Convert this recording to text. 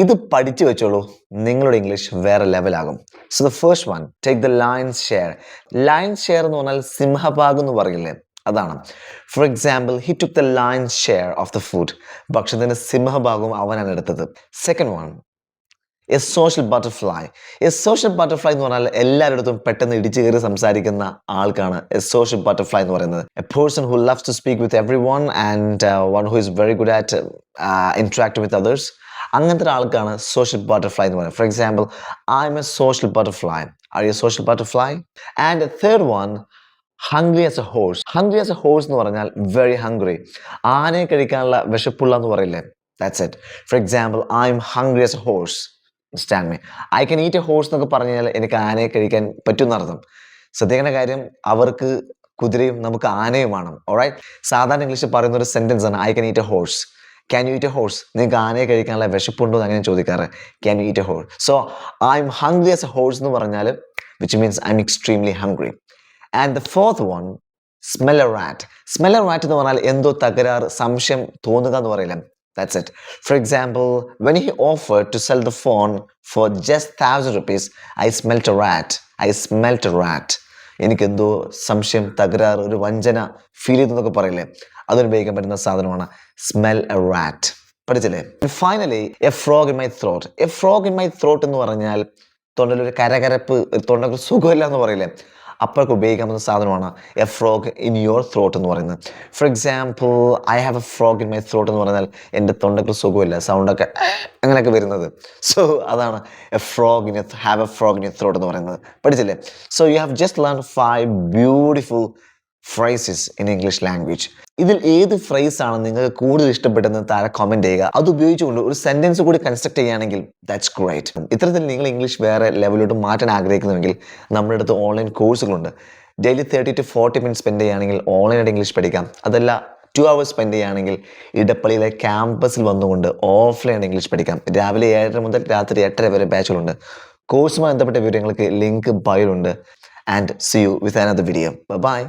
ഇത് പഠിച്ചു വെച്ചോളൂ, നിങ്ങളുടെ ഇംഗ്ലീഷ് വേറെ ലെവലാകും. So the first one, take the lion's share. Lion's share എന്ന് പറഞ്ഞാൽ സിംഹഭാഗം എന്ന് പറയില്ലേ, അതാണ്. For example, he took the lion's share of the food. ഭക്ഷണത്തിന്റെ സിംഹഭാഗം അവനാണ് എടുത്തത്. Second one, a social butterfly. A social butterfly എന്ന് പറഞ്ഞാൽ എല്ലാവരുടെ പെട്ടെന്ന് ഇടിച്ചു കയറി സംസാരിക്കുന്ന ആൾക്കാണ് എ സോഷ്യൽ ബട്ടർഫ്ലൈ എന്ന് പറയുന്നത്. A person who loves to speak with everyone and one who is very good at interact with others. അങ്ങനത്തെ ഒരാൾക്കാണ് സോഷ്യൽ ബട്ടർഫ്ലൈ എന്ന് പറയുന്നത്. For example, I'm a social butterfly. Are you a social butterfly? And third one, hungry as a horse. Hungry as a horse എന്ന് പറഞ്ഞാൽ very hungry. ആനയെ കഴിക്കാനുള്ള വിശപ്പുള്ള എന്ന് പറയില്ലേ, that's it. For example, I'm hungry as a horse. Stand me. I can eat a horse എന്നൊക്കെ പറഞ്ഞു കഴിഞ്ഞാൽ എനിക്ക് ആനയെ കഴിക്കാൻ പറ്റുമെന്നർത്ഥം. ശ്രദ്ധിക്കേണ്ട കാര്യം, അവർക്ക് കുതിരയും നമുക്ക് ആനയുമാണ്. ഓൾറൈറ്റ്. സാധാരണ ഇംഗ്ലീഷിൽ പറയുന്ന ഒരു സെന്റൻസ് ആണ് I can eat a horse. Can you eat a horse? നിങ്ങൾക്ക് ആനയെ കഴിക്കാനുള്ള വിശപ്പുണ്ടോ എന്ന് അങ്ങനെ ചോദിക്കാറ്. Can you eat a horse? So I'm hungry as a horse എന്ന് പറഞ്ഞാൽ which means I'm extremely hungry. And the fourth one, smell a rat. Smell a rat എന്ന് പറഞ്ഞാൽ എന്തോ തകരാറ്, സംശയം തോന്നുക എന്ന് പറയില്ല. That's it. For example, when he offered to sell the phone for just 1,000 rupees, I smelt a rat. I smelt a rat. എനിക്കെന്തോ സംശയം, തകരാറ്, ഒരു വഞ്ചന ഫീൽ ചെയ്തെന്നൊക്കെ പറയില്ലേ, അതുപയോഗിക്കാൻ പറ്റുന്ന സാധനമാണ് സ്മെൽ എ റാറ്റ്. പഠിച്ചില്ലേ? Finally, A frog in my throat. A frog in my throat എന്ന് പറഞ്ഞാൽ തൊണ്ടയിലൊരു കരകരപ്പ്, തൊണ്ടക്ക് സുഖമില്ല എന്ന് പറയില്ലേ, അപ്പോഴൊക്കെ ഉപയോഗിക്കാൻ പറ്റുന്ന സാധനമാണ് A frog in your throat എന്ന് പറയുന്നത്. For example, I have A frog in my throat എന്ന് പറഞ്ഞാൽ എൻ്റെ തൊണ്ടയ്ക്ക് സുഖമില്ല, സൗണ്ടൊക്കെ അങ്ങനെയൊക്കെ വരുന്നത്. സോ അതാണ് A frog in have A frog in your throat എന്ന് പറയുന്നത്. പഠിച്ചില്ലേ? So you have just learn 5 beautiful phrases in English language. ഇതിൽ ഏത് ഫ്രേസ് ആണ് നിങ്ങൾക്ക് കൂടുതൽ ഇഷ്ടപ്പെട്ടതെന്ന് താഴെ കമന്റ് ചെയ്യുക. അത് ഉപയോഗിച്ചുകൊണ്ട് ഒരു സെന്റൻസ് കൂടി കൺസ്ട്രക്ട് ചെയ്യുകയാണെങ്കിൽ ദാറ്റ്സ് ഗ്രേറ്റ്. ഇത്തരത്തിൽ നിങ്ങൾ ഇംഗ്ലീഷ് വേറെ ലെവലിലോട്ട് മാറ്റാൻ ആഗ്രഹിക്കുന്നുവെങ്കിൽ നമ്മുടെ അടുത്ത് ഓൺലൈൻ കോഴ്സുകളുണ്ട്. ഡെയിലി 30 to 40 മിനിറ്റ് സ്പെൻഡ് ചെയ്യുകയാണെങ്കിൽ ഓൺലൈനായിട്ട് ഇംഗ്ലീഷ് പഠിക്കാം. അതല്ല 2 hours സ്പെൻഡ് ചെയ്യുകയാണെങ്കിൽ ഇടപ്പള്ളിയിലെ ക്യാമ്പസിൽ വന്നുകൊണ്ട് ഓഫ്ലൈൻ ഇംഗ്ലീഷ് പഠിക്കാം. രാവിലെ 7:30 മുതൽ രാത്രി 8:30 വരെ ബാച്ചുകളുണ്ട്. കോഴ്സുമായി ബന്ധപ്പെട്ട വിവരങ്ങൾക്ക് ലിങ്ക് ബയോയിലുണ്ട്. And see you with another video. By.